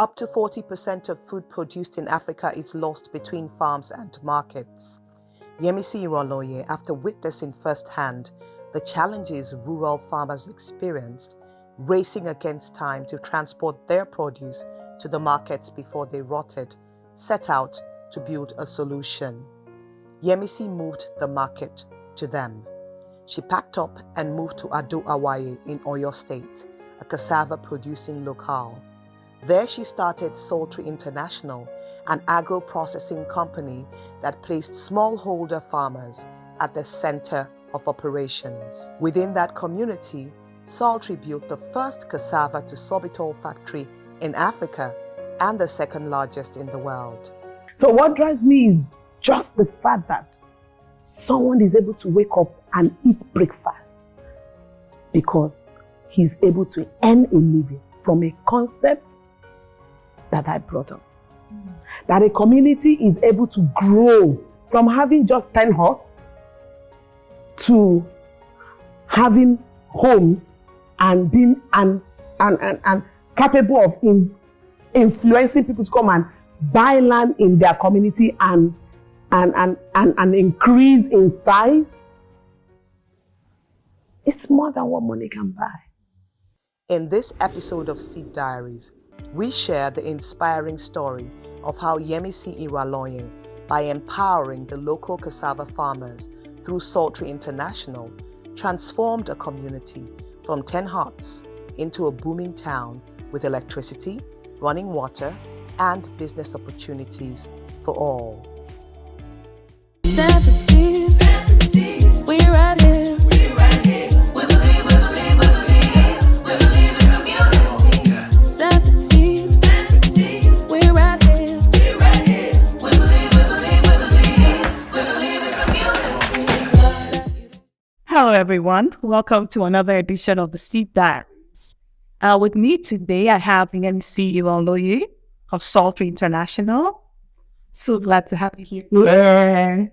Up to 40% of food produced in Africa is lost between farms and markets. Yemisi Iranloye, after witnessing firsthand the challenges rural farmers experienced, racing against time to transport their produce to the markets before they rotted, set out to build a solution. Yemisi moved the market to them. She packed up and moved to Ado-Awaye in Oyo State, a cassava producing locale. There she started Sultry International, an agro-processing company that placed smallholder farmers at the center of operations. Within that community, Sultry built the first cassava to sorbitol factory in Africa and the second largest in the world. So what drives me is just the fact that someone is able to wake up and eat breakfast because he's able to earn a living from a concept that I brought up. That a community is able to grow from having just 10 huts to having homes and being and capable of influencing people to come and buy land in their community and increase in size. It's more than what money can buy. In this episode of Seed Diaries, we share the inspiring story of how Yemisi Iranloye, by empowering the local cassava farmers through Sultry International, transformed a community from 10 huts into a booming town with electricity, running water, and business opportunities for all. We're right here. We believe in community. We're right here. We believe in community. Hello, everyone. Welcome to another edition of the Seed Diaries. With me today, I have Yemisi Iranloye of Sultry International. So glad to have you here. Yeah.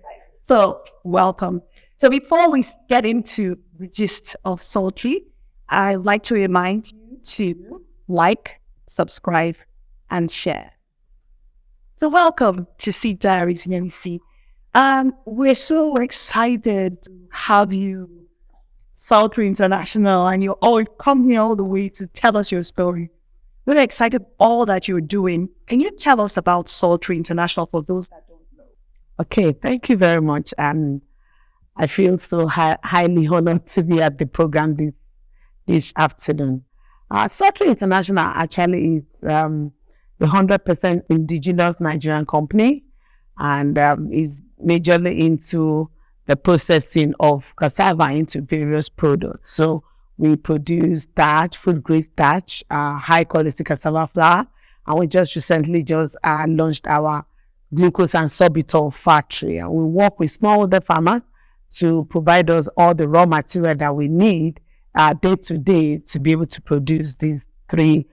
So, welcome. So before we get into the gist of Sultry, I'd like to remind you to like, subscribe, and share. So welcome to Seed Diaries, Yemisi. We're so excited to have you, Sultry International, and you're all come here all the way to tell us your story. We're excited all that you're doing. Can you tell us about Sultry International for those that don't know? Okay, thank you very much. I feel so highly honored to be at the program this afternoon. Sultry International actually is the 100% indigenous Nigerian company and is majorly into the processing of cassava into various products. So we produce starch, food-grade starch, high-quality cassava flour, and we just recently launched our glucose and sorbitol factory. And we work with smallholder farmers to provide us all the raw material that we need day to day to be able to produce these three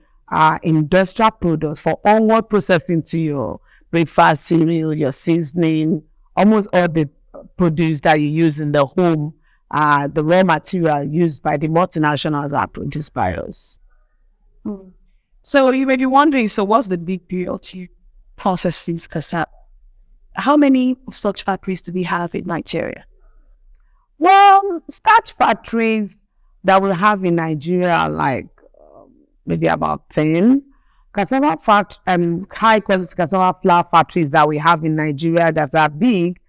industrial products for onward processing to your breakfast cereal, your seasoning, almost all the produce that you use in the home. The raw material used by the multinationals are produced by us. So you may be wondering, so what's the big deal to process these cassava? How many such factories do we have in Nigeria? Well, starch factories that we have in Nigeria are like maybe about 10. Cassava high quality cassava flour factories that we have in Nigeria that are big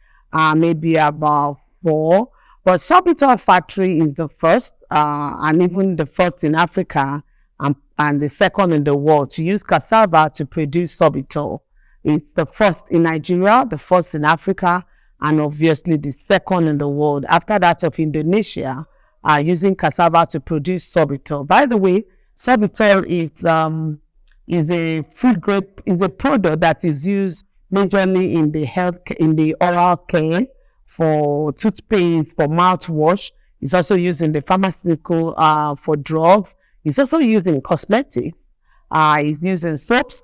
maybe about 4. But sorbitol factory is the first and even the first in Africa and the second in the world to use cassava to produce sorbitol. It's the first in Nigeria, the first in Africa, and obviously the second in the world. After that of Indonesia, using cassava to produce sorbitol. By the way, sorbitol is a product that is used majorly in the oral care, for toothpaste, for mouthwash. It's also used in the pharmaceutical for drugs. It's also used in cosmetics. It's used in soaps.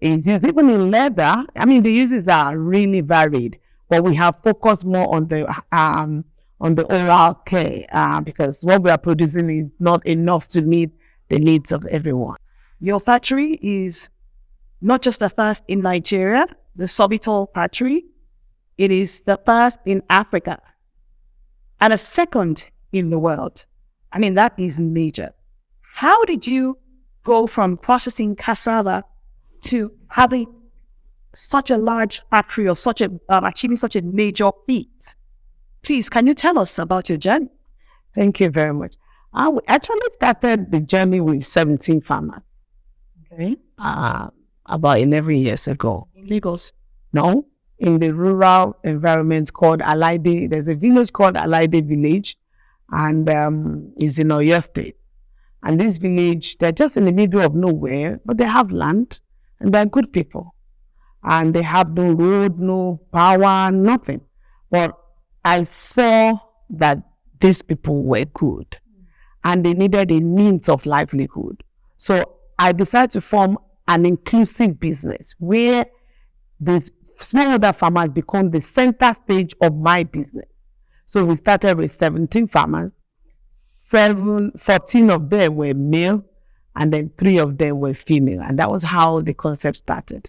It's used even in leather. I mean, the uses are really varied, but we have focused more on the oral care because what we are producing is not enough to meet the needs of everyone. Your factory is not just the first in Nigeria, the Sorbitol factory, it is the first in Africa and a second in the world. I mean, that is major. How did you go from processing cassava to having such a large factory or achieving such a major feat? Please, can you tell us about your journey? Thank you very much. I actually started the journey with 17 farmers. Okay. About 11 years ago. In Lagos? No, in the rural environment called Alaide. There's a village called Alaide Village, and it's in Oyo State. And this village, they're just in the middle of nowhere, but they have land, and they're good people. And they have no road, no power, nothing. But I saw that these people were good, and they needed a means of livelihood. So I decided to form an inclusive business where these smallholder farmers become the center stage of my business. So we started with 17 farmers. 14 of them were male, and then 3 of them were female. And that was how the concept started.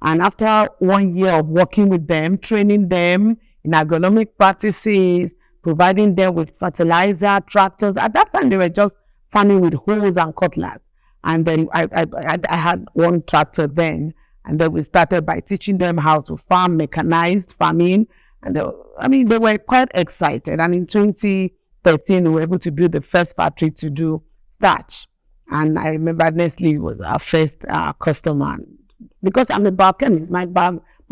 And after 1 year of working with them, training them in agronomic practices, providing them with fertilizer, tractors. At that time, they were just farming with hoes and cutlass. And then I had 1 tractor then. And then we started by teaching them how to farm, mechanized farming. And they were quite excited. And in 2013, we were able to build the first factory to do starch. And I remember Nestle was our first customer. Because I'm a biochemist, my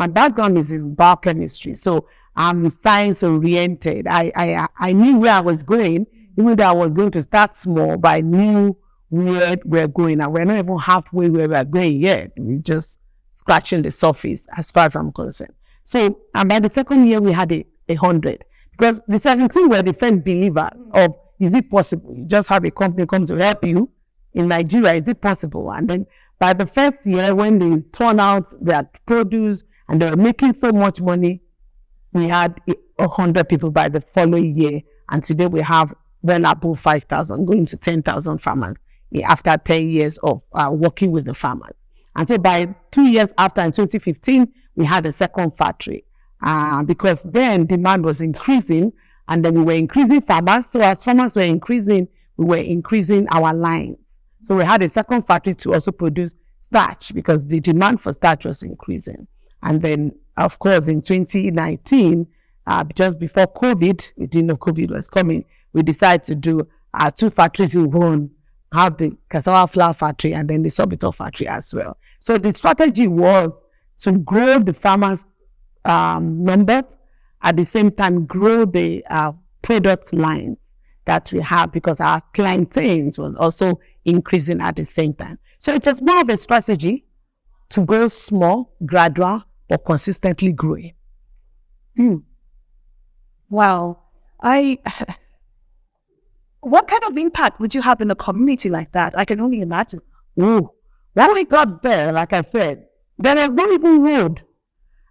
background is in biochemistry. So I'm science oriented. I knew where I was going, even though I was going to start small, but I knew where we're going. And we're not even halfway where we're going yet. We're just scratching the surface as far as I'm concerned. So, and by the second year, we had 100. Because the 17 were the first believers of, is it possible? You just have a company come to help you in Nigeria, is it possible? And then by the first year, when they turned out their produce and they were making so much money, we had 100 people by the following year. And today we have well above 5,000, going to 10,000 farmers after 10 years of working with the farmers. And so by 2 years after, in 2015, we had a second factory because then demand was increasing, and then we were increasing farmers. So as farmers were increasing, we were increasing our lines. So we had a second factory to also produce starch because the demand for starch was increasing. And then, of course, in 2019, just before COVID, we didn't know COVID was coming, we decided to do 2 factories in one, have the cassava flour factory and then the sorbitol factory as well. So the strategy was to grow the farmers' numbers, at the same time grow the product lines that we have, because our clientele was also increasing at the same time. So it was more of a strategy to go small, gradual, but consistently growing. Wow. What kind of impact would you have in a community like that? I can only imagine. When we got there, like I said, there was no even road.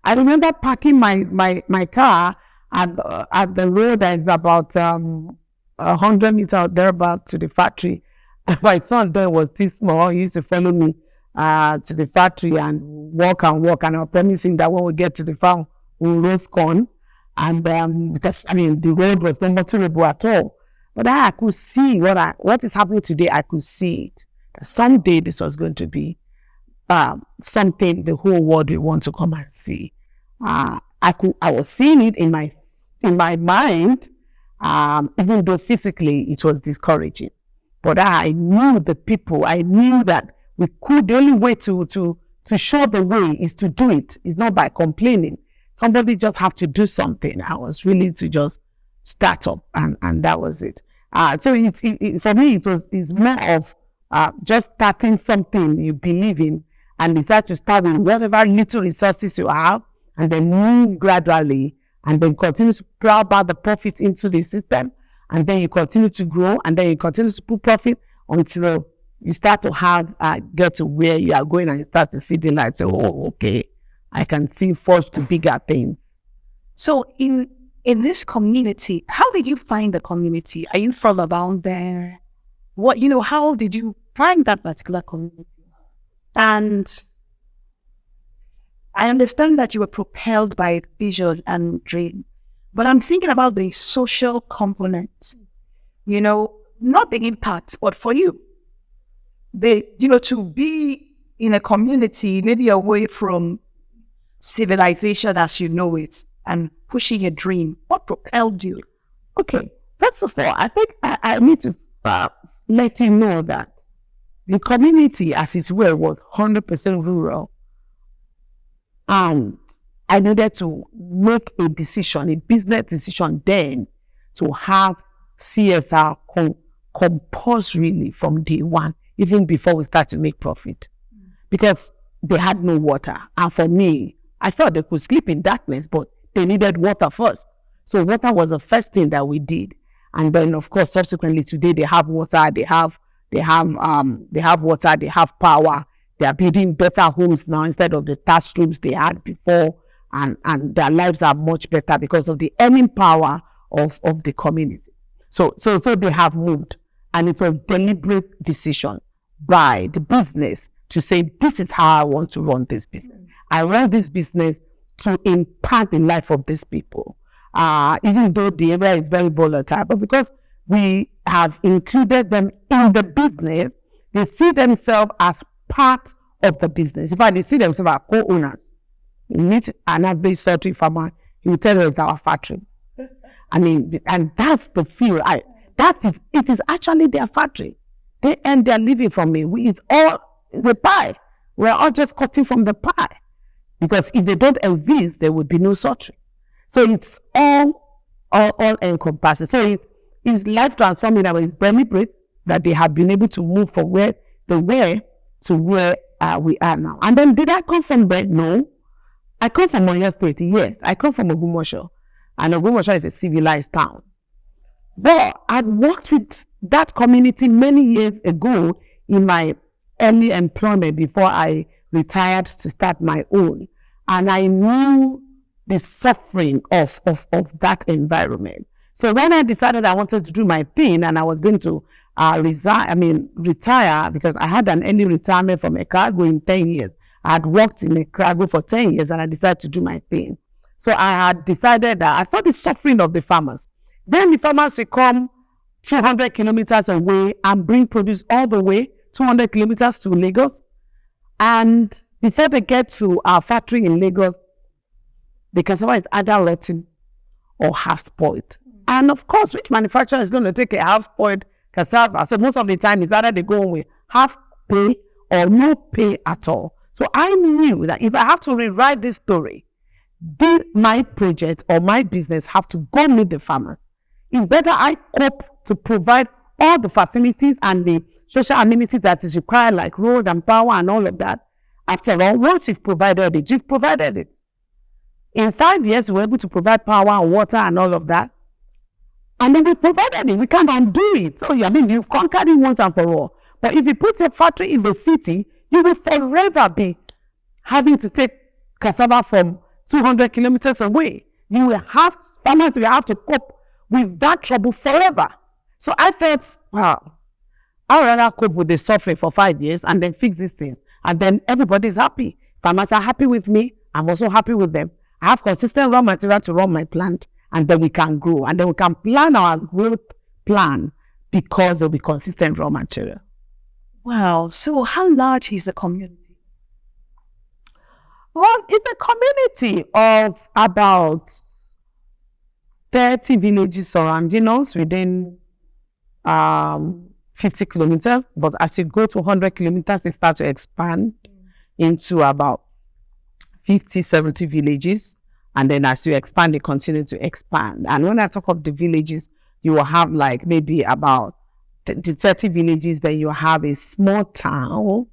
I remember parking my car at the road that is about 100 meters out there about to the factory. My son then was this small. He used to follow me to the factory and walk. And I was promising that when we get to the farm, we'll roast corn. And because, the road was not motorable at all. But I could see what is happening today. I could see it. Someday this was going to be something the whole world will want to come and see. I was seeing it in my mind, even though physically it was discouraging. But I knew the people. I knew that we could. The only way to show the way is to do it. It's not by complaining. Somebody just have to do something. I was really to just start up, and that was it. So for me, it's more of just starting something you believe in and decide to start with whatever little resources you have, and then move gradually, and then continue to pour about the profit into the system, and then you continue to grow, and then you continue to put profit until you start to have get to where you are going, and you start to see the light. So, okay, I can see forge to bigger things. So in this community, how did you find the community? Are you from around there? How did you find that particular community? And I understand that you were propelled by vision and dream, but I'm thinking about the social component, not the impact, but for you, to be in a community, maybe away from civilization as you know it, and pushing a dream. What propelled you? Okay, first of all, I think I need to let you know that the community as it were was 100% rural. And I needed to make a decision, a business decision then, to have CSR compulsorily from day one, even before we start to make profit. Because they had no water. And for me, I thought they could sleep in darkness, but they needed water first. So water was the first thing that we did. And then, of course, subsequently today, they have water, they have water, they have power. They are building better homes now instead of the thatched rooms they had before. And their lives are much better because of the earning power of the community. So they have moved. And it was a deliberate decision by the business to say, this is how I want to run this business. I run this business to impact the life of these people. Even though the area is very volatile, but because we have included them in the business, they see themselves as part of the business. In fact, they see themselves as co-owners. You meet an average poultry farmer, he will tell you it's our factory. I mean, and that's the feel. It is actually their factory. They earn their living from it. It's a pie. We're all just cutting from the pie. Because if they don't exist, there would be no poultry. So it's all encompassing. So it's life transforming. It's deliberate that they have been able to move from where they were to where we are now. And then did I come from there? No. I come from Oyo State. Yes. I come from Ogumosho. And Ogumosho is a civilized town. But I worked with that community many years ago in my early employment before I retired to start my own. And I knew the suffering of that environment. So when I decided I wanted to do my thing and I was going to retire, because I had an early retirement from a cargo in 10 years. I had worked in a cargo for 10 years and I decided to do my thing. So I had decided that I saw the suffering of the farmers. Then the farmers will come 200 kilometers away and bring produce all the way 200 kilometers to Lagos. And before they get to our factory in Lagos, the cassava is either rotten or half spoiled. And of course, which manufacturer is going to take a half spoiled cassava? So most of the time, it's either they go with half pay or no pay at all. So I knew that if I have to rewrite this story, my project or my business have to go meet the farmers. It's better I cope to provide all the facilities and the social amenities that is required, like road and power and all of that. After all, once you've provided it, you've provided it. In 5 years, we were able to provide power and water and all of that. And then we provided it. We can't undo it. So, you've conquered it once and for all. But if you put a factory in the city, you will forever be having to take cassava from 200 kilometers away. Farmers will have to cope with that trouble forever. So I thought, wow, I'd rather cope with the suffering for 5 years and then fix these things. And then everybody's happy. Farmers are happy with me. I'm also happy with them. I have consistent raw material to run my plant, and then we can grow. And then we can plan our growth plan because there'll be consistent raw material. Wow. So how large is the community? Well, it's a community of about 30 villages surrounding us within 50 kilometers. But as you go to 100 kilometers, it starts to expand into about 50, 70 villages. And then as you expand, it continues to expand. And when I talk of the villages, you will have like maybe about the 30 villages, then you have a small town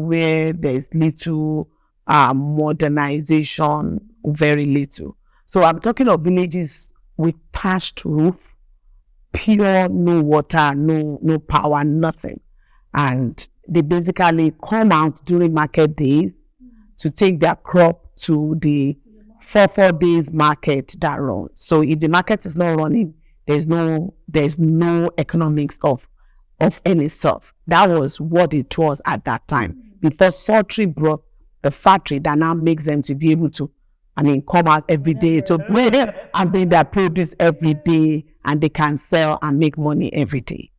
where there's little modernization, very little. So I'm talking of villages with thatched roof, pure, no water, no power, nothing. And they basically come out during market days to take their crop to the 4 days market that runs. So if the market is not running, there's no economics of any sort. That was what it was at that time, before poultry brought the factory that now makes them to be able to, come out every day to bring and bring their produce every day, and they can sell and make money every day.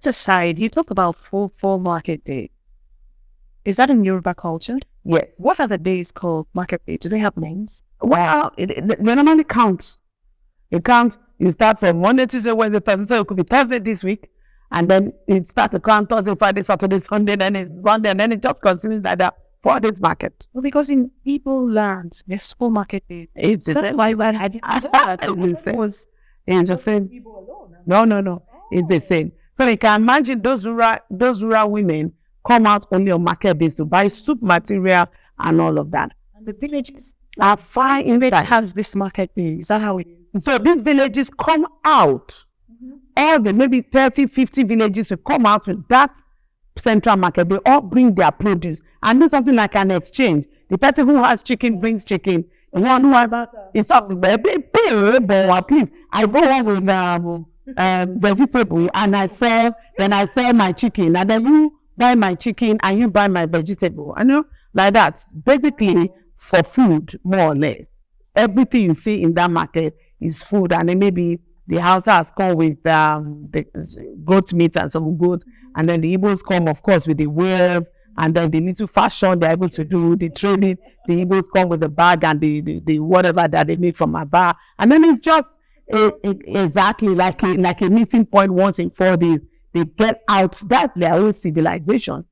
Aside, you talk about full market day. Is that in Yoruba culture? Yes. What are the days called market day? Do they have names? Well, they normally count. You count, you start from Monday, Tuesday, Wednesday, Thursday, so it could be Thursday this week, and then you start to count Thursday, Friday, Saturday, Sunday, then it's Sunday, and then it just continues like that for this market. Well, because in Igbo land, there's full market days. It's the That's same. why I didn't know that. It's the same. Was It's the same. No. It's the same. So you can imagine those rural women come out only on market days to buy soup material and all of that. and the villages Are fine that has this market day. Is that how it is? So these villages come out. All the maybe 30, 50 villages will come out with that central market. They all bring their produce and do something like an exchange. The person who has chicken brings chicken. The one who has it's something, but at least I go on with vegetable and I sell my chicken, and then you buy my chicken and you buy my vegetable. Like that. Basically for food, more or less. Everything you see in that market is food, and then maybe the house has come with the goat meat and some goat, and then the Igbos come, of course, with the wares, and then the little fashion they're able to do, the trading. The Igbos come with the bag and the whatever that they make from a bar, and then it's just exactly like a meeting point once in 4 days. They get out. That's their own civilization.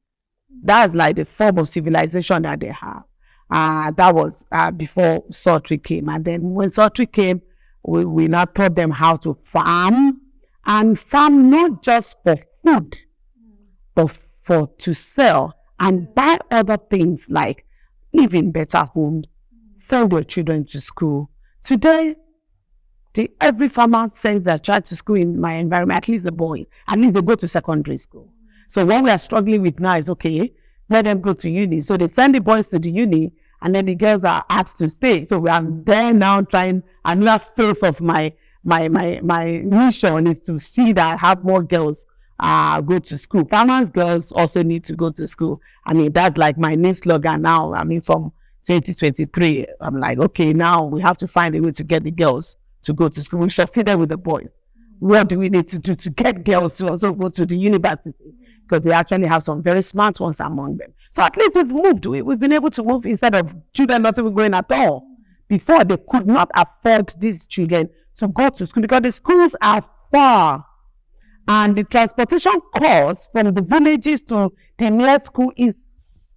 That's like the form of civilization that they have. That was before Sultry came, and then when Sultry came, we now taught them how to farm, and farm not just for food, but to sell and buy other things like live in better homes, send your children to school. Today, every farmer sends their child to school in my environment, at least the boys, at least they go to secondary school. So what we are struggling with now is, okay, let them go to uni. So they send the boys to the uni, and then the girls are asked to stay. So we are there now trying, another phase of my mission is to see that I have more girls go to school. Farmers' girls also need to go to school. That's like my new slogan now. From 2023, I'm like, okay, now we have to find a way to get the girls to go to school. We succeeded with the boys. What do we need to do to get girls to also go to the university? Because they actually have some very smart ones among them. So at least we've moved. We've been able to move instead of children not even going at all. Before, they could not afford these children to go to school because the schools are far. And the transportation cost from the villages to the nearest school is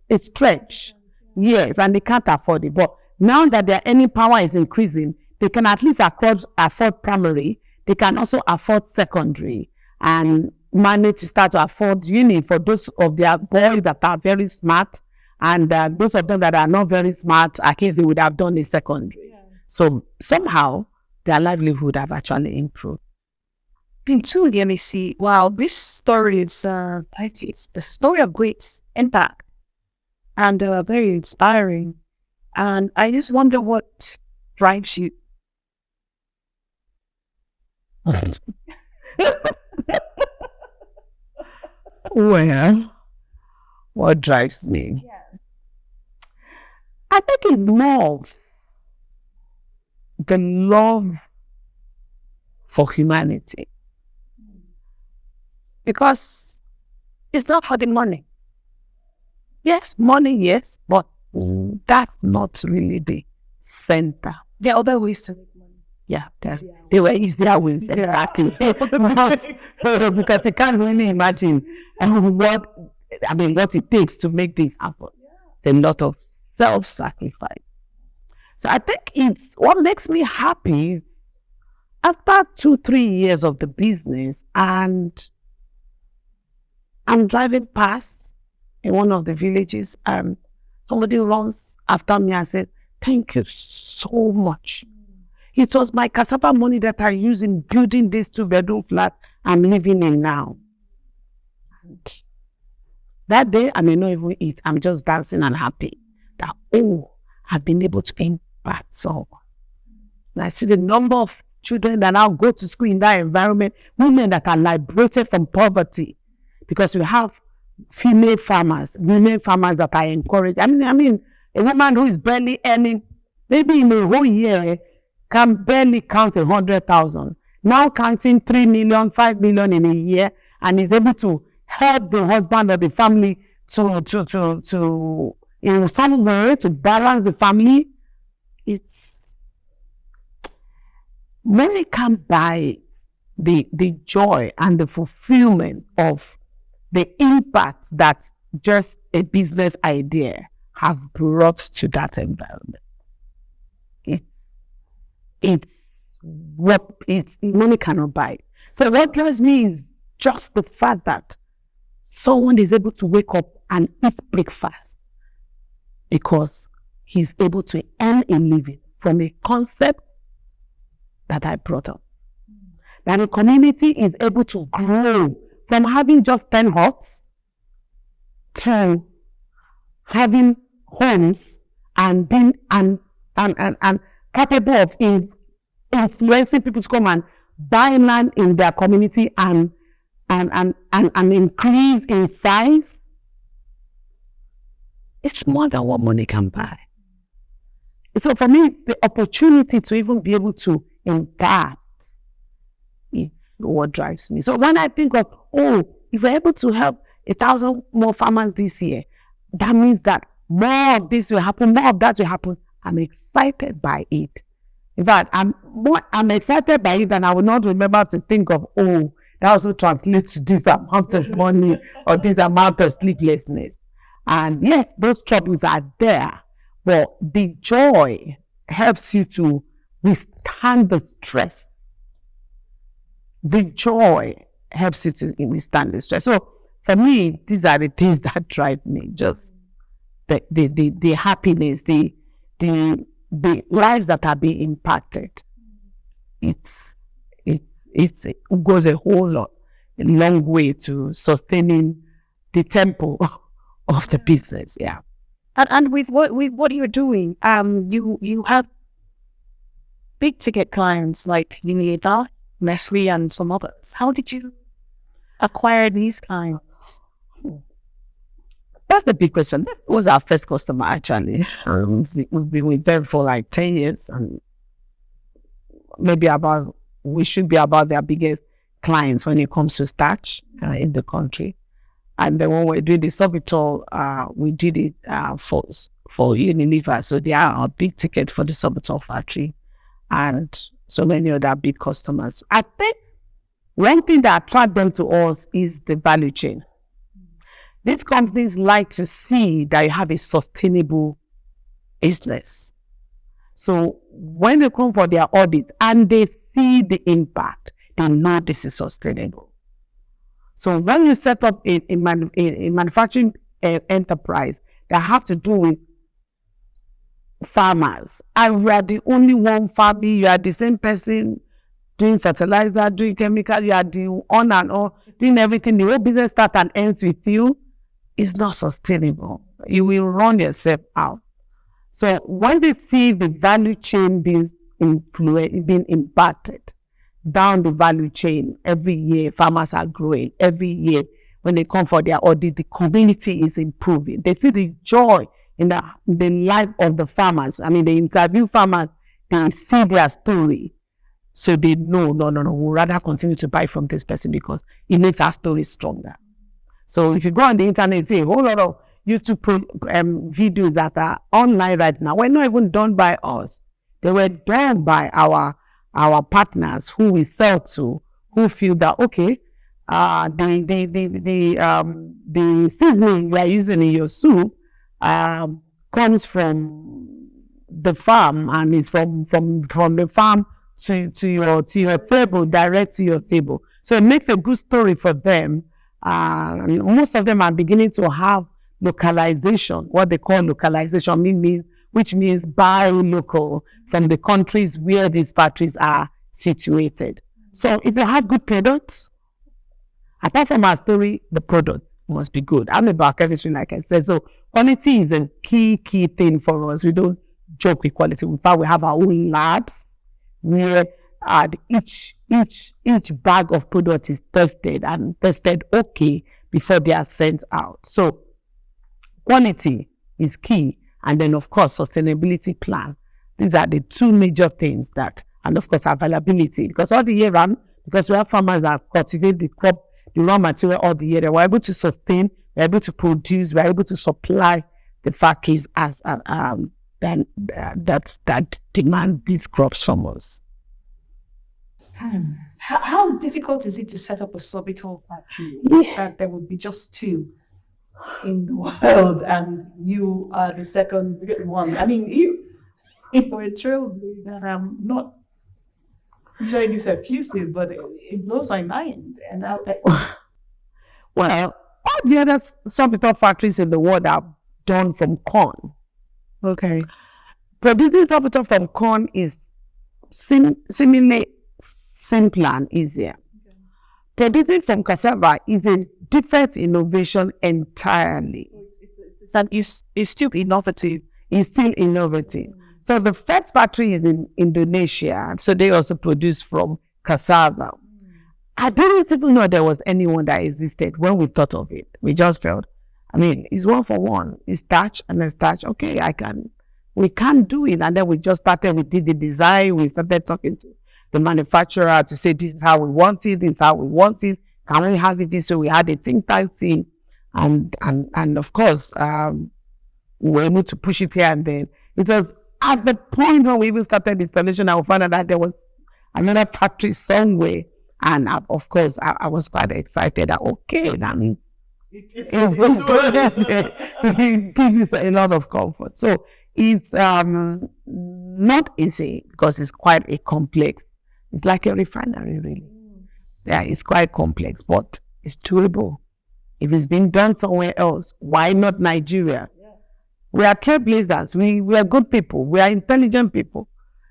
a stretch. Yes, and they can't afford it. But now that their earning power is increasing, they can at least afford primary. They can also afford secondary and manage to start to afford uni for those of their boys that are very smart, and those of them that are not very smart, I guess they would have done a secondary. Yes. So somehow their livelihood have actually improved. Into Yemisi, wow, this story is it's the story of great impact and very inspiring. And I just wonder what drives you. Well, what drives me? Yes. I think it's love. The love for humanity. Because it's not for the money. Yes, money, yes, but that's not really the center. There are other ways to make money. Yeah, they were easier ways, exactly. Because you can't really imagine what it takes to make this happen. It's a lot of self-sacrifice. So I think it's what makes me happy is after 2-3 years of the business, and I'm driving past in one of the villages, and somebody runs after me and said, "Thank you so much. It was my cassava money that I used in building this 2-bedroom flat I'm living in now." And that day, I may not even eat. I'm just dancing and happy that, I've been able to impact someone. And I see the number of children that now go to school in that environment, women that are liberated from poverty. Because we have female farmers, women farmers that I encourage. I mean, a woman who is barely earning, maybe in a whole year, can barely count 100,000. Now counting 3 million, 5 million in a year, and is able to help the husband or the family to in some way to balance the family. It's money can't buy the joy and the fulfillment of the impact that just a business idea have brought to that environment. It's money cannot buy it. So what drives me is just the fact that someone is able to wake up and eat breakfast because he's able to earn a living from a concept that I brought up. That a community is able to grow from having just 10 huts to having homes and being and capable of influencing people to come and buy land in their community and increase in size. It's more than what money can buy. So for me, it's the opportunity to even be able to impact. It's what drives me. So when I think of, if we're able to help 1,000 more farmers this year, that means that more of this will happen, more of that will happen. I'm excited by it. In fact, I'm excited by it, and I will not remember to think of, that also translates to this amount of money or this amount of sleeplessness. And yes, those troubles are there, but the joy helps you to withstand the stress. The joy helps you to withstand the stress. So for me, these are the things that drive me. Just the happiness, the lives that are being impacted. It goes a long way to sustaining the tempo of the business. Yeah. And with what you're doing, you have big ticket clients like Unilever, Nestle, and some others. How did you acquire these clients? That's the big question. That was our first customer, actually. We've been with them for like 10 years, and we should be about their biggest clients when it comes to starch in the country. And then when we did the sorbitol, we did it for Unilever. So they are our big ticket for the sorbitol factory, and so many other big customers. I think one thing that attracts them to us is the value chain. These companies like to see that you have a sustainable business. So when they come for their audit and they see the impact, they know this is sustainable. So when you set up a manufacturing enterprise that have to do with farmers, and we are the only one family, you are the same person doing fertilizer, doing chemical, you are the on and on, doing everything, the whole business starts and ends with you, it's not sustainable. You will run yourself out. So when they see the value chain being impacted down the value chain, every year farmers are growing. Every year when they come for their audit, the community is improving. They feel the joy in the life of the farmers. I mean, they interview farmers, they see their story. So they know, no, we'll rather continue to buy from this person because it makes our story stronger. So if you go on the internet and see a whole lot of YouTube videos that are online right now, were not even done by us. They were done by our partners who we sell to, who feel that, okay, the seasoning you are using in your soup comes from the farm and is from the farm to your table, direct to your table. So it makes a good story for them. Most of them are beginning to have localization, what they call localization, which means buy local from the countries where these factories are situated. So if they have good products, apart from our story, the product must be good. I'm about chemistry, like I said. So quality is a key thing for us. We don't joke with quality. In fact, we have our own labs where each bag of product is tested okay before they are sent out. So quality is key. And then, of course, sustainability plan. These are the two major things that, and of course, availability. Because all the year round, because we have farmers that cultivate the crop, the raw material all the year, we're able to sustain, we're able to produce, we're able to supply the factories as that demand these crops from us. How difficult is it to set up a sorbitol factory? That there would be just two in the world, and you are the second one. I mean, you were trailblazer. I'm not showing this effusive, but it blows my mind. And well, all the other sorbitol factories in the world are done from corn. Okay. Producing sorbitol from corn is seemingly simpler and easier. Okay. Producing from cassava is a different innovation entirely. It's still innovative. It's still innovative. So the first factory is in Indonesia. So they also produce from cassava. I didn't even know there was anyone that existed when we thought of it. We just felt, I mean, it's one for one. It's starch and then starch. Okay, we can do it. And then we just started, we did the design. We started talking to the manufacturer to say, this is how we want it. This is how we want it. Can we have it? So we had a think tank team. And of course, we were able to push it here and then. It was at the point when we even started the installation, I found out that there was another factory somewhere. And of course, I was quite excited that, okay, that means it gives you a lot of comfort. So it's not easy because it's quite a complex. It's like a refinery, really. Yeah, it's quite complex, but it's doable. If it's been done somewhere else, why not Nigeria? Yes. We are trailblazers. We are good people. We are intelligent people.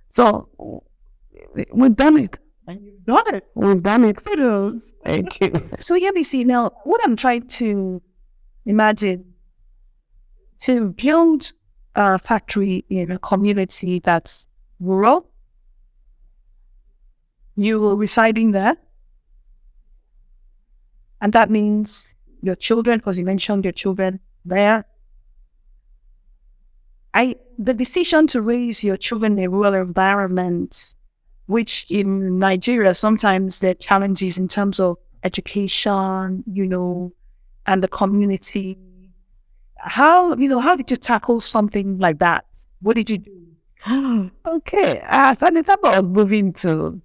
So we've done it. And you've done it. We've done it. Kudos. Thank you. So Yemisi, now what I'm trying to imagine, to build a factory in a community that's rural, you residing there, and that means your children, because you mentioned your children there. The decision to raise your children in a rural environment, which in Nigeria, sometimes there are challenges in terms of education, and the community. How did you tackle something like that? What did you do? Okay. So the time I was moving to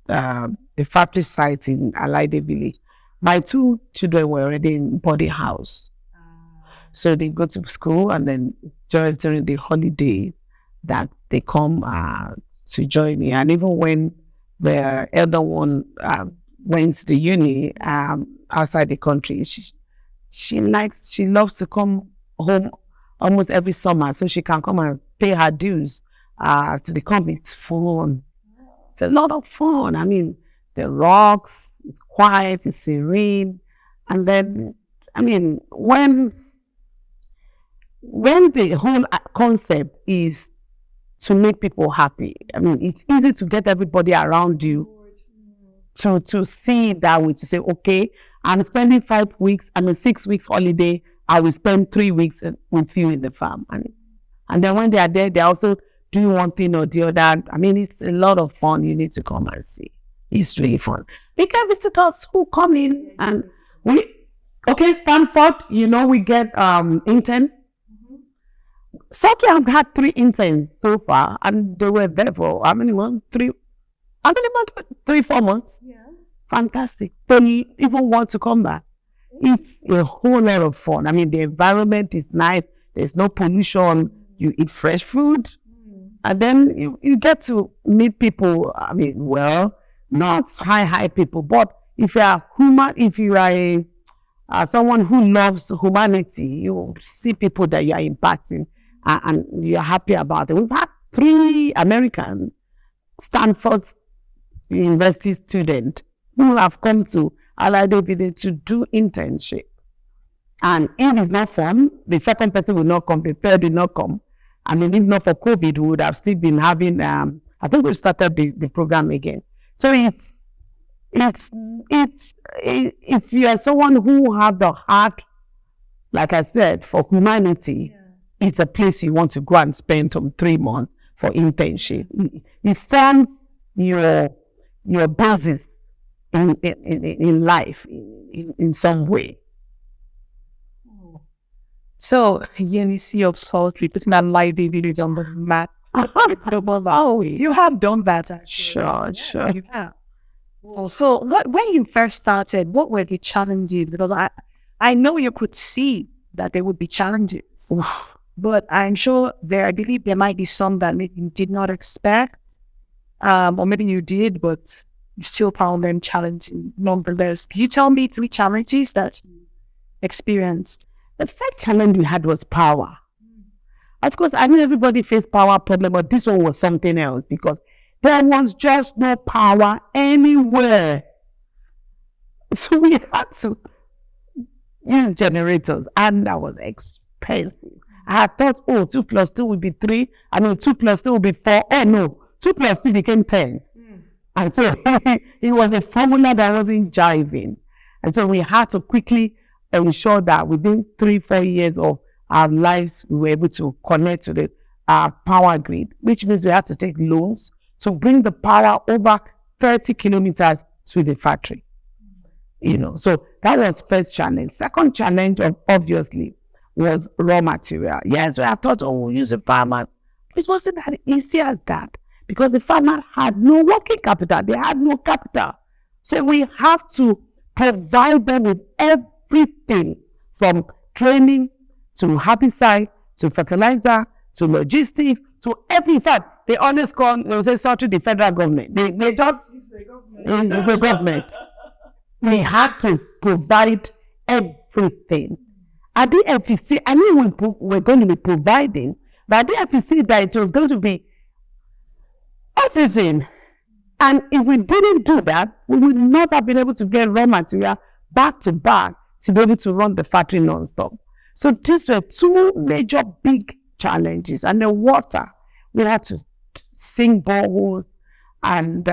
the factory site in Alaide village, my two children were already in boarding house. So they go to school, and then during the holidays that they come to join me. And even when the elder one went to uni outside the country, she loves to come home almost every summer so she can come and pay her dues to the company. It's fun. It's a lot of fun. I mean, the rocks, it's quiet, it's serene. And then, I mean, when the whole concept is to make people happy, I mean, it's easy to get everybody around you to see that way, to say, okay, I'm spending 5 weeks, 6 weeks holiday, I will spend 3 weeks with you in the farm. And then when they are there, they also do one thing or the other. I mean, it's a lot of fun. You need to come and see. It's really fun. We get visitors who come in and Stanford, we get intern. So I've had 3 interns so far, and they were there for how many months? 3-4 months. Yes. Fantastic. They even want to come back. It's a whole lot of fun. I mean, the environment is nice. There's no pollution. You eat fresh food. And then you get to meet people. I mean, well, not high people, but if you are someone who loves humanity, you see people that you are impacting and you're happy about it. We've had 3 American Stanford University students who have come to Alaide village to do internship. And if it's not fun, the second person will not come, the third will not come. I mean, if not for COVID, we would have still been having, I think we started the program again. So if you are someone who has the heart, like I said, for humanity, it's a place you want to go and spend 3 months for internship. It forms your basis in life in some way. So, Yemisi of Sultry, putting that live video on the map. Oh, you have done that, actually. Sure. You have. Oh, so, when you first started, what were the challenges? Because I know you could see that there would be challenges, but I'm sure I believe there might be some that maybe you did not expect, or maybe you did, but you still found them challenging nonetheless. Can you tell me 3 challenges that you experienced? The first challenge we had was power. Of course, I know everybody faced power problem, but this one was something else because there was just no power anywhere. So we had to use generators, and that was expensive. I thought, 2 plus 2 would be 3. 2 plus 2 would be 4. Oh no, 2 plus 2 became 10. And so it was a formula that wasn't jiving. And so we had to quickly ensure that within 3-4 years of our lives, we were able to connect to the power grid, which means we had to take loans to bring the power over 30 kilometers to the factory. So that was first challenge. Second challenge, obviously, was raw material. Yes, we have thought, we'll use a farmer. It wasn't as easy as that because the farmer had no working capital. They had no capital. So we have to provide them with everything from training to herbicide to fertilizer to logistics to everything. In fact, they always say sorry to the federal government. They just the government. We had to provide everything. At the FEC, I knew we're going to be providing, but at the FEC that it was going to be everything. And if we didn't do that, we would not have been able to get raw material back to back to be able to run the factory non-stop. So these were 2 major big challenges. And the water, we had to sink boreholes, and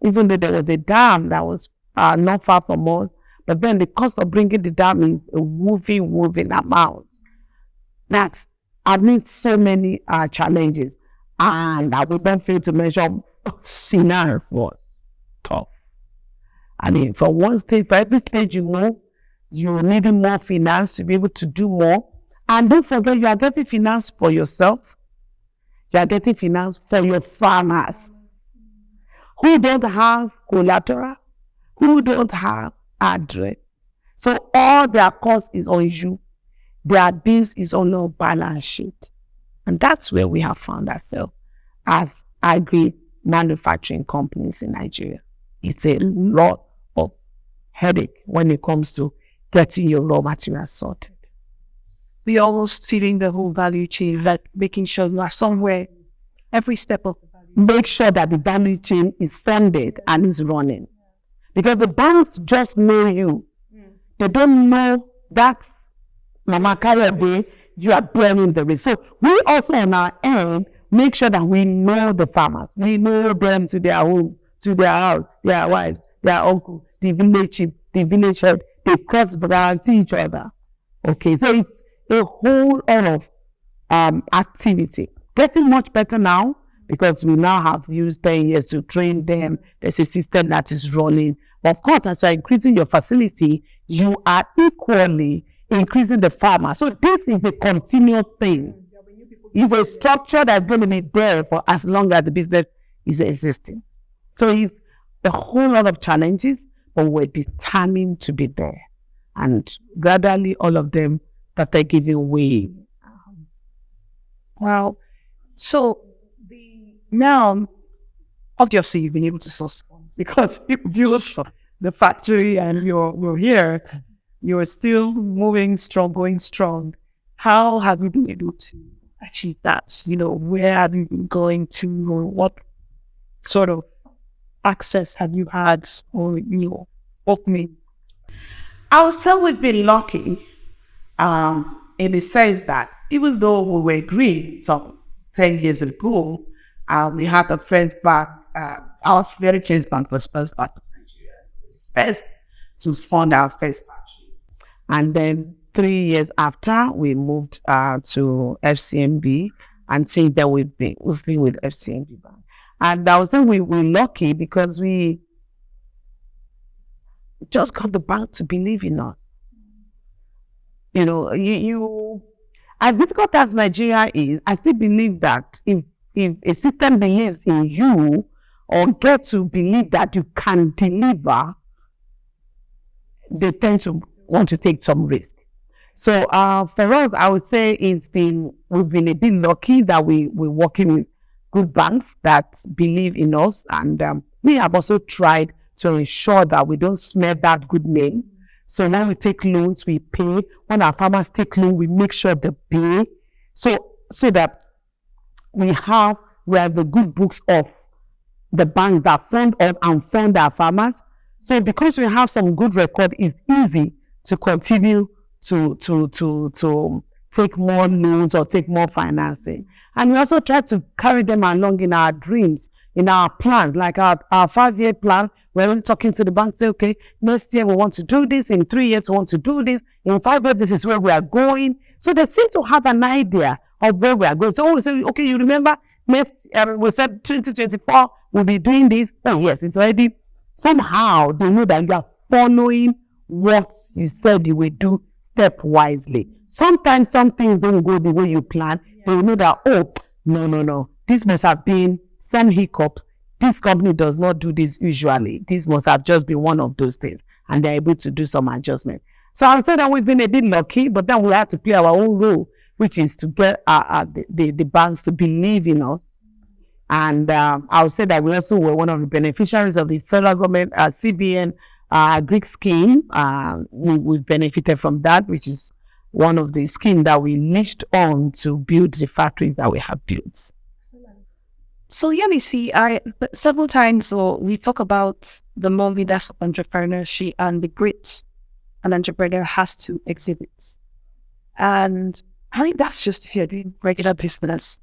even though there was a dam that was not far from us, but then the cost of bringing the dam is a moving amount. That's so many challenges. And I would not fail to mention finance was tough. For one stage, for every stage you're needing more finance to be able to do more. And don't forget, you are getting finance for yourself. You are getting finance for your farmers who don't have collateral, who don't have address. So all their cost is on you. Their bills is on your balance sheet. And that's where we have found ourselves as agri-manufacturing companies in Nigeria. It's a lot of headache when it comes to getting your raw materials sorted. We almost feeding the whole value chain, that making sure that somewhere, every step of the value. Make sure that the value chain is funded and is running. Because the banks just know you. They don't know that's Mama Kayode, you are bearing the risk. So we also on our end make sure that we know the farmers. We know them to their homes, to their house, their wives, their uncle, the village chief, the village head. They cross-guarantee each other. Okay, so it's a whole lot of activity. Getting much better now because we now have used 10 years to train them. There's a system that is running. But of course, as you're increasing your facility, you are equally increasing the farmer. So this is a continuous thing. It's a structure that's going to be there for as long as the business is existing. So it's a whole lot of challenges, but we're determined to be there. And gradually, all of them started giving way. Wow. So now, obviously, you've been able to source funds because you built the factory and you're here. You're still moving strong, going strong. How have you been able to achieve that? Where have you been going to? Or what sort of access have you had? Or, what means? I would say we've been lucky in the sense that even though we were green some 10 years ago, we had a first bank, our very first bank was First Bank of Nigeria. first to fund our first factory. And then 3 years after, we moved to FCMB, and since then we've been with FCMB Bank. And I would say we're lucky because we just got the bank to believe in us. You know, you as difficult as Nigeria is, I still believe that if a system believes in you or get to believe that you can deliver, they tend to want to take some risk. So for us, I would say we've been a bit lucky that we're working with good banks that believe in us, and we have also tried to ensure that we don't smear that good name. So now we take loans, we pay. When our farmers take loan, we make sure they pay. So that we have the good books of the banks that fund us and fund our farmers. So because we have some good record, it's easy to continue to take more loans or take more financing. And we also try to carry them along in our dreams, in our plans, like our 5-year plan. We're only talking to the bank, say, okay, next year we want to do this, in 3 years we want to do this, in 5 years this is where we are going. So they seem to have an idea of where we are going. So we say, okay, you remember next, we said 2024 we'll be doing this. Oh yes, it's already, somehow they know that you are following what you said you will do stepwisely. Sometimes some things don't go the way you plan. They will know that, oh, no, this must have been some hiccups. This company does not do this usually. This must have just been one of those things. And they're able to do some adjustment. So I would say that we've been a bit lucky, but then we have to play our own role, which is to get the banks to believe in us. And I would say that we also were one of the beneficiaries of the federal government CBN Greek scheme. We benefited from that, which is one of the schemes that we niched on to build the factories that we have built. So Yemisi, several times we talk about the loneliness of entrepreneurship and the grit an entrepreneur has to exhibit. And I think that's just if you're doing regular business,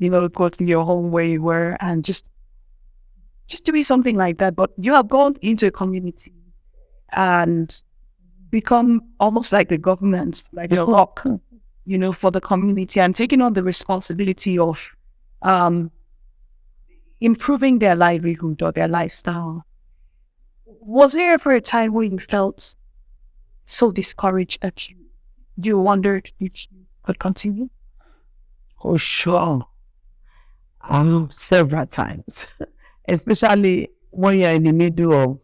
go to your home where you were and just doing something like that. But you have gone into a community and become almost like the government, like a rock, for the community, and taking on the responsibility of improving their livelihood or their lifestyle. Was there ever a time where you felt so discouraged that you wondered if you could continue? Oh, sure. Several times, especially when you're in the middle of,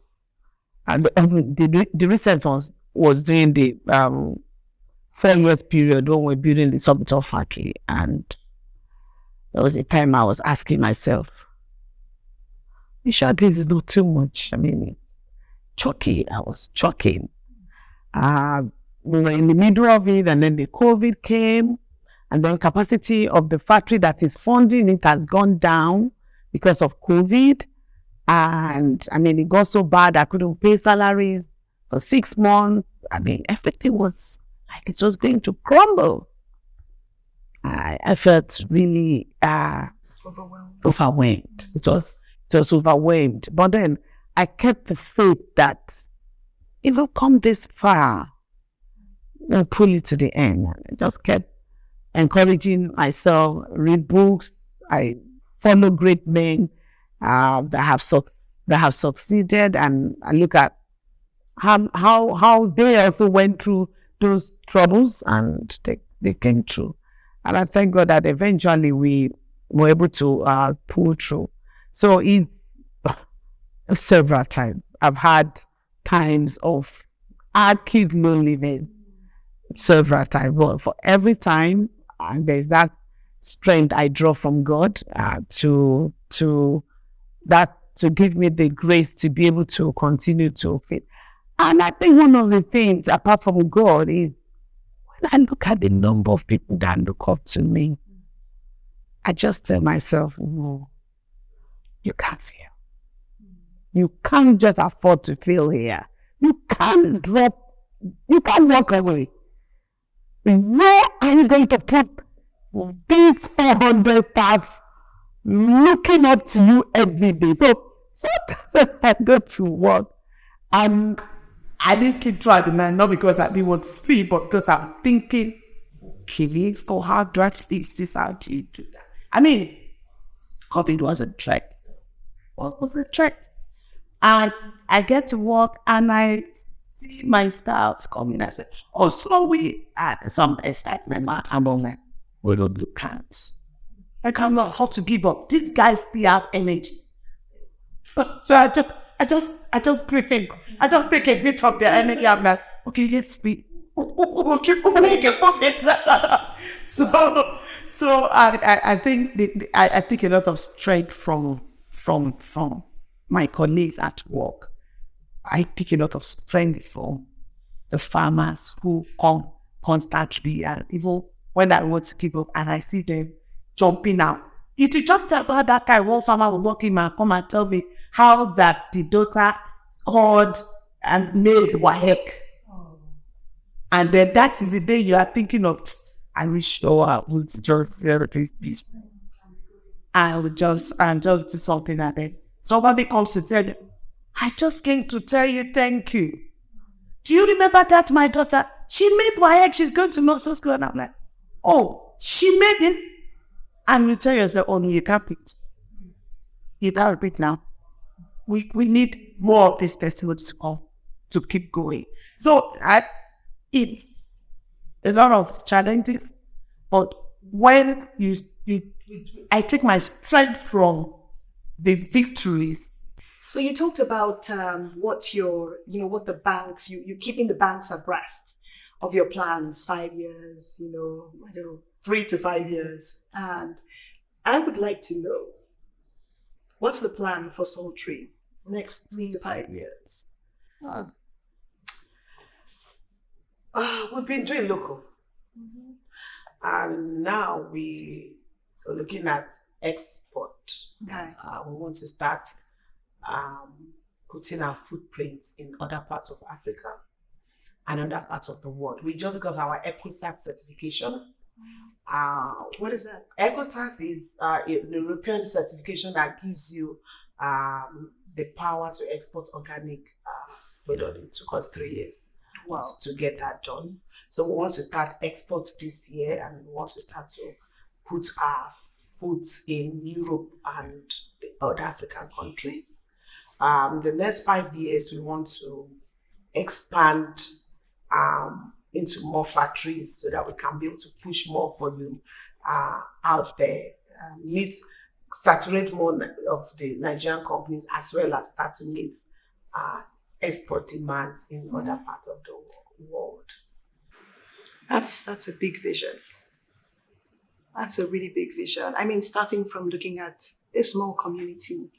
the recent ones was during the 4 years period when we were building the Sorbitol factory, and there was a time I was asking myself, you sure this is not too much? I mean, I was choking. We were in the middle of it, and then the COVID came, and then capacity of the factory that is funding it has gone down because of COVID. And I mean, it got so bad I couldn't pay salaries for 6 months. I mean, everything was like it was going to crumble. I felt really overwhelmed. It was overwhelmed. But then I kept the faith that if we come this far, we'll pull it to the end. I just kept encouraging myself, read books. I follow great men that have succeeded, and I look at how they also went through those troubles and they came through. And I thank God that eventually we were able to pull through. So it's several times. I've had times of acute loneliness several times. But for every time, there's that strength I draw from God to give me the grace to be able to continue to fit. And I think one of the things, apart from God, is when I look at the number of people that look up to me, I just tell myself, no, you can't fail. You can't just afford to fail here. You can't walk away. Where are you going to put these 400 staff looking up to you every day? So sometimes I go to work I didn't sleep throughout the night, not because I didn't want to sleep, but because I'm thinking, okay, so how do I fix this? How do you do that? I mean, COVID was a threat. What was a threat? And I get to work and I see my staff coming. I said, oh, so we had some excitement. I'm like, we don't do plans. I can't know how to give up. These guys still have energy. So I just prefer. I just take a bit of their energy. I'm like, okay, let's be. So I think I take a lot of strength from my colleagues at work. I take a lot of strength from the farmers who come constantly, and even when I want to give up and I see them jumping out. If you just tell about that guy, one farmer will walk in and come and tell me how that the daughter scored and made WAEC. And then that is the day you are thinking of, I wish I would just sell this business. I would just do something like that. Somebody comes to tell you, I just came to tell you thank you. Do you remember that my daughter, she made WAEC, she's going to medical school? And I'm like, oh, she made it? And you tell yourself, oh no, you can't repeat. You can't repeat now. We need more of this testimony to come to keep going. So it's a lot of challenges, but when I take my strength from the victories. So you talked about what the banks, you keeping the banks abreast of your plans, 5 years, 3 to 5 years. And I would like to know, what's the plan for Sultry next 3 to 5 years? We've been doing local. And now we are looking at export. Okay. We want to start putting our footprint in other parts of Africa and other parts of the world. We just got our EcoSat certification. What is that? EcoSat is a European certification that gives you the power to export organic product. It took us 3 years to get that done. So we want to start exports this year, and we want to start to put our foot in Europe and the other African countries. The next 5 years, we want to expand into more factories so that we can be able to push more volume out there, saturate more of the Nigerian companies, as well as start to meet export demands in other parts of the world. That's a big vision. That's a really big vision. I mean, starting from looking at a small community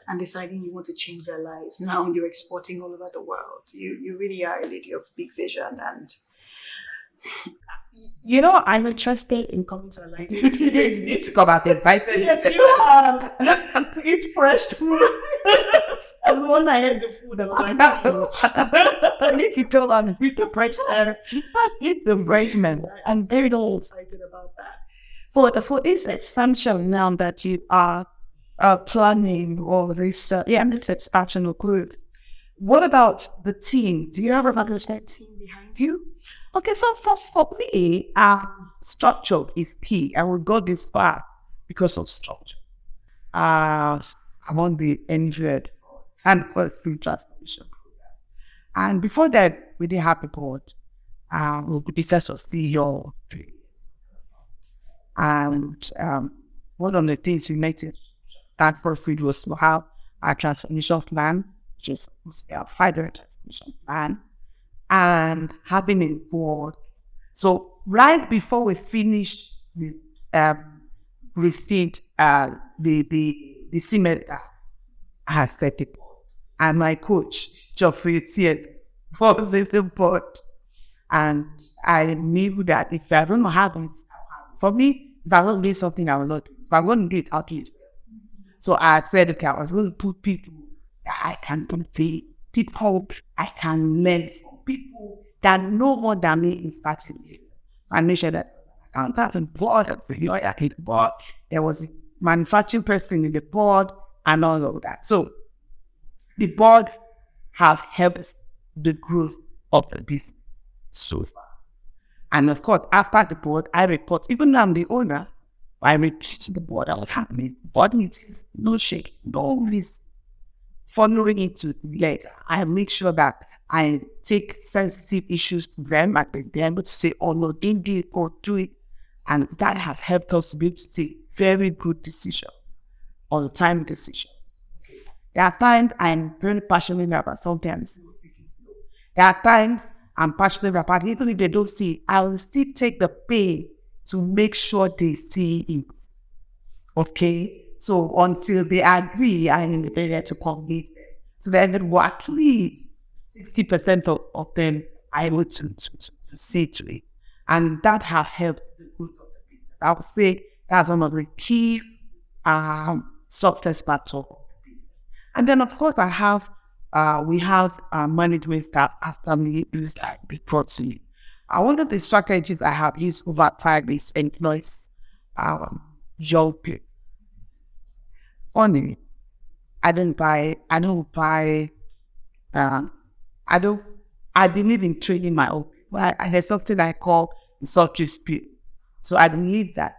and deciding you want to change their lives. Now you're exporting all over the world. You really are a lady of big vision. And I'm interested in coming to a life. You need to come out and invite me. Yes, you are. To eat fresh food. And when I had the food, I was like, I need to go and eat the fresh air. Eat the fresh man. I'm very excited about that. For this expansion now that you are planning all this, this expansion of group, what about the team? Do you have a management team behind you? Okay, so for me, structure is key. And we got this far because of structure. I'm on the end-to-end and first food transformation program. And before that, we didn't have a board. We decided to CEO 3 years. And one of the things we made to start first food was to have a transformation plan, which is a 5-year transformation plan, and having a board. So right before we finished the received the semester, I had set it, and my coach Geoffrey Etienne was in the board, and I knew that if I don't have it, for me, if I'm going to do something, I will not do it. If I'm going to do it, I'll do it. So I said, okay, I was going to put people that I can complete, people I can learn from, people that know more than me in certain areas. So I made sure that I was an board, there was a manufacturing person in the board, and all of that. So the board have helped the growth of the business so far. And of course, after the board, I report, even though I'm the owner, I report to the board of happening. Board meetings, no shake, no risk. Following it to the letter, I make sure that I take sensitive issues to them and they're able to say, oh no, didn't do it or do it. And that has helped us to be able to take very good decisions, on-time decisions. There are times I'm very passionate about something and there are times I'm passionate about it. Even if they don't see it, I will still take the pain to make sure they see it. Okay? So until they agree, I am there to convince them. So then at least 60% of them are able to see to it. And that has helped the growth of the business. I would say that's one of the key success factors of the business. And then, of course, we have management staff after me is report to me. One of the strategies I have used over time is employs young people. Funny, I believe in training my own people. And there's something I call the sultry spirit. So I believe that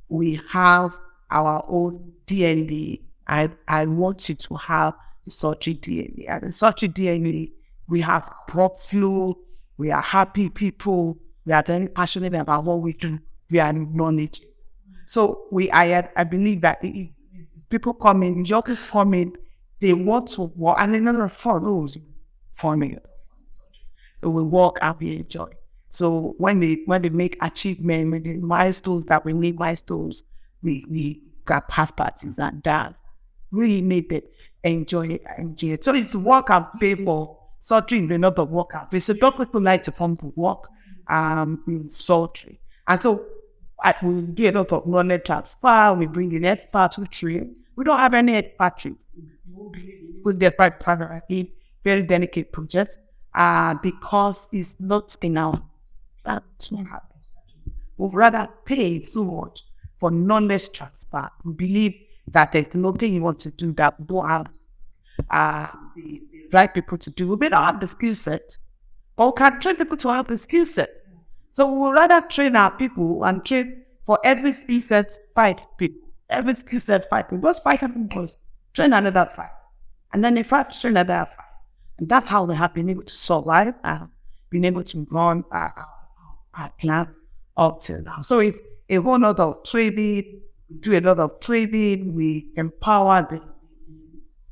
we have our own DNA. I want you to have the sultry DNA. And the sultry DNA, we have prop flow, we are happy people, we are very passionate about what we do, we are knowledgeable. So I believe that if people come in, jokers come in, they want to work, and another follows forming it. So we work and we enjoy. So when they make achievement, when the milestones that we need milestones, we got past parties and dance. Really made it enjoy it. So it's work and pay for sultry is a lot of work and pay. So don't people like to come to work in sultry. And so we do a lot of knowledge transfer, we bring in experts who train. We don't have any expatriates. Despite primarily very delicate projects, because it's not in our plan to have it. We'd rather pay so much for knowledge transfer. We believe that there's nothing you want to do that we don't have the right people to do. We may not have the skill set, but we can train people to have the skill set. So we'd rather train our people and train for every skill set 5 people. Every skill set 5 people. Those 5 people train another 5. And then if I train another 5. And that's how we have been able to survive and been able to run our plant up till now. So it's a whole lot of training. We do a lot of training. We empower the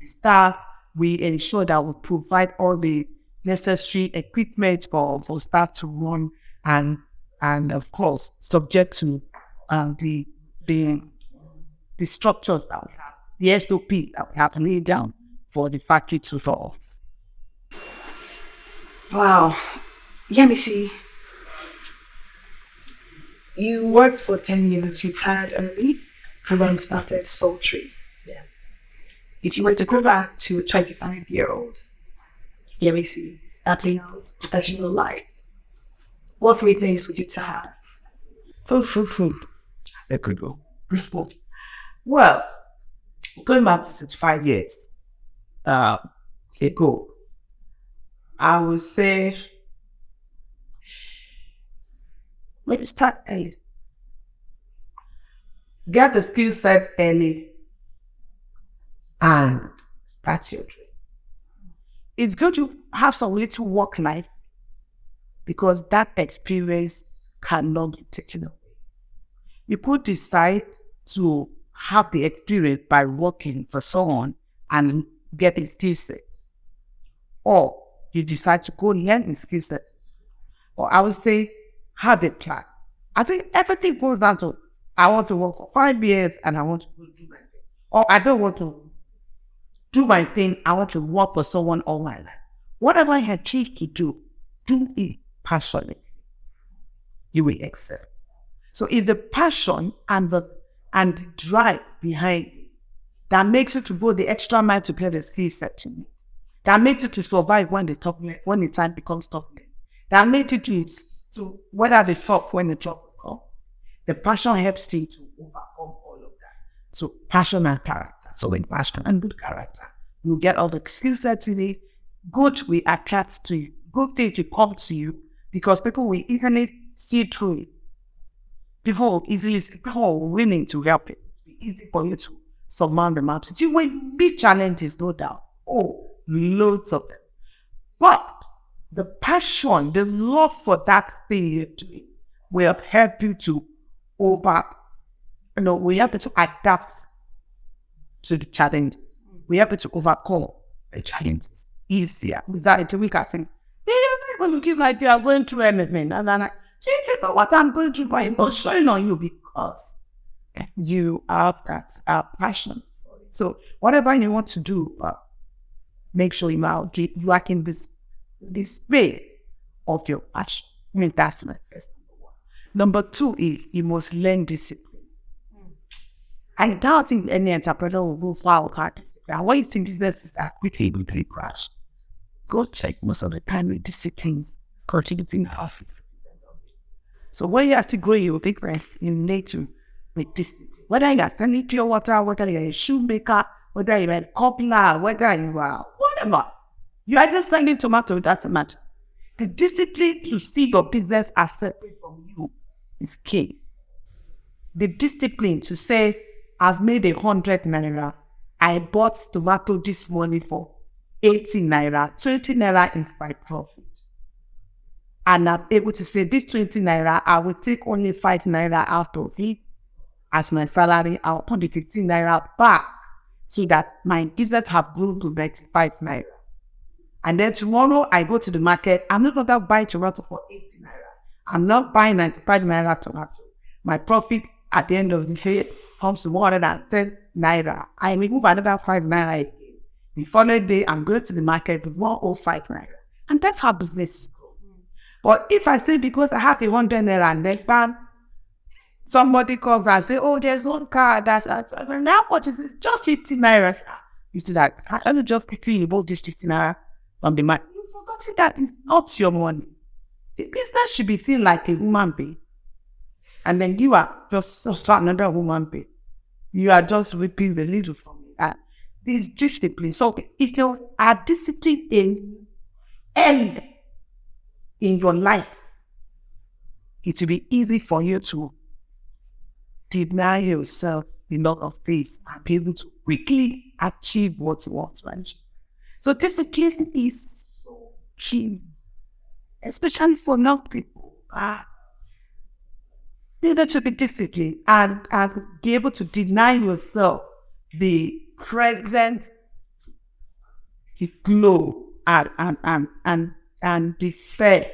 staff. We ensure that we provide all the necessary equipment for staff to run and of course subject to the structures that we have, the SOPs that we have laid down for the factory to follow. Wow. Yemisi, you worked for 10 years, retired early, and then started sultry. Yeah. If you were to go back to a 25-year-old Yemisi starting out professional life, what 3 things would you tell her? Food. That's a good one. Well, going back to 5 years ago, I would say maybe start early. Get the skill set early and start your trade. It's good to have some little work life because that experience cannot be taken away. You could decide to have the experience by working for someone and get a skill set. Or you decide to go learn the skill set. Or I would say, have a plan. I think everything goes down to, I want to work for 5 years and I want to go do my thing. Or I don't want to do my thing, I want to work for someone all my life. Whatever I choose to do it passionately. You will excel. So it's the passion and the drive behind it that makes you to go the extra mile to get the skill set to me. That makes you to survive when the time becomes toughness. That makes you to weather the shock when the troubles come. The passion helps you to overcome all of that. So passion and character. So in passion and good character, you get all the skill sets you need. good will attract to you. Good things will come to you because people will easily see through it. People are willing to help it. It's easy for you to surmount the mountains. You will meet challenges, no doubt. Oh, loads of them. But the passion, the love for that thing you're doing will help you to will help you to adapt to the challenges. We help you to overcome the challenges easier without it. We can say, when you give like you are going through anything, and then but what I'm going through, but it's not showing on you because you have that passion for it. So whatever you want to do, make sure you are in this space of your passion. I mean, that's my first number one. Number two is you must learn discipline. I doubt if any entrepreneur will go far without discipline. And when you think businesses that quickly crash, go check most of the time with disciplines contributing half 50% of it. So when you have to grow your business, you need to be disciplined. Whether you are selling pure water, whether you're a shoemaker, whether you're a cobbler, whether you are whatever, you are just selling tomato, it doesn't matter. The discipline to see your business as separate from you is key. The discipline to say, I've made 100 naira. I bought tomato this morning for 80 naira. 20 naira is my profit. And I'm able to say this 20 naira, I will take only 5 naira out of it as my salary. I'll put the 15 naira back so that my business have grown to 95 naira. And then tomorrow I go to the market. I'm not going to buy tomato for 80 naira. I'm not buying 95 naira tomato. My profit at the end of the day comes to 110 naira. I remove another 5 naira again. The following day, I'm going to the market with 105 naira. And that's how business grows. But if I say because I have 100 naira and then bam, somebody comes and say, oh, there's one car that's now what is it? Just 50 naira. You see that? Can you just quickly remove this 50 naira from the market? You've forgotten that it's not your money. The business should be seen like a human being. And then you are just another human being. You are just reaping the little from it. This discipline. So if you are disciplined in your life, it will be easy for you to deny yourself a lot of things and be able to quickly achieve what you want to achieve. So discipline is so key, especially for young people. You need to be disciplined and be able to deny yourself the present glow and defer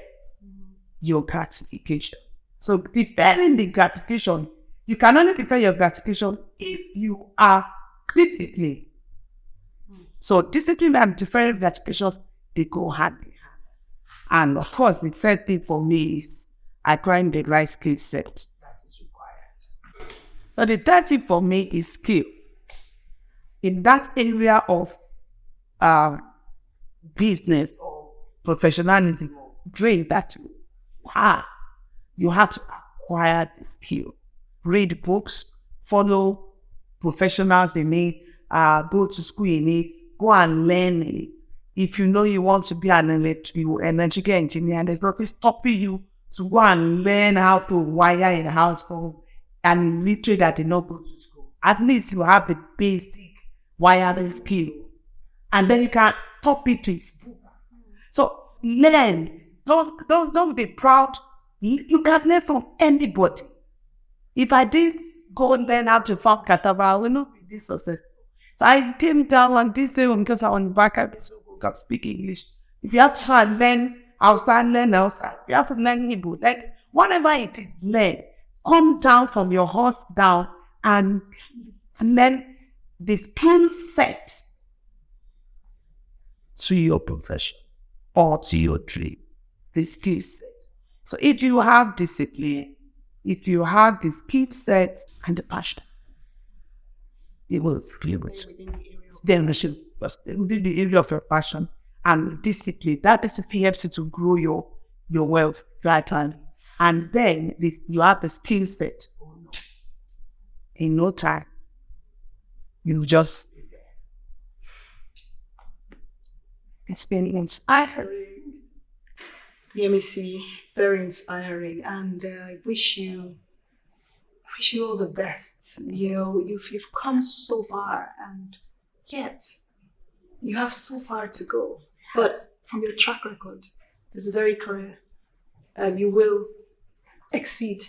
your gratification. So deferring the gratification, you can only defer your gratification if you are disciplined. So discipline and deferring gratification, they go hand in hand. And of course, the third thing for me is acquiring the right skill set. So the third thing for me is skill. In that area of business or professionalism or doing that, you have to acquire the skill. Read books, follow professionals in it, go to school in it, go and learn it. If you know you want to be an electrical engineer, and there's nothing stopping you to go and learn how to wire in a house for an illiterate that did not go to school. At least you have the basic wiring skill. And then you can top it with book. So learn. Don't be proud. You can learn from anybody. If I did go and learn how to farm cassava, I will not be this successful. So I came down on this day because I want to back up this book of speak English. If you have to try and learn outside, learn outside. If you have to learn Hebrew, like whatever it is, learn. Come down from your horse down and learn the skill set to your profession or to your trade. The skill set. So if you have discipline, if you have the skill set and the passion, it will be able to. Then within the area of your passion and discipline, that discipline helps you to grow your wealth gradually. And then you have the skill set. In no time, you just It's been inspiring. Yemisi, very inspiring. And I wish you all the best. You've come so far, and yet you have so far to go. But from your track record, it's very clear you will exceed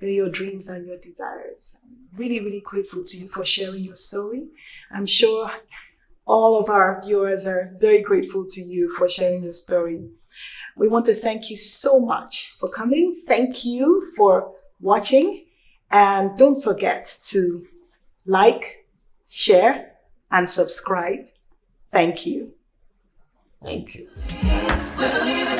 your dreams and your desires. I'm really, really grateful to you for sharing your story. I'm sure all of our viewers are very grateful to you for sharing your story. We want to thank you so much for coming. Thank you for watching. And don't forget to like, share, and subscribe. Thank you. Thank you. We believe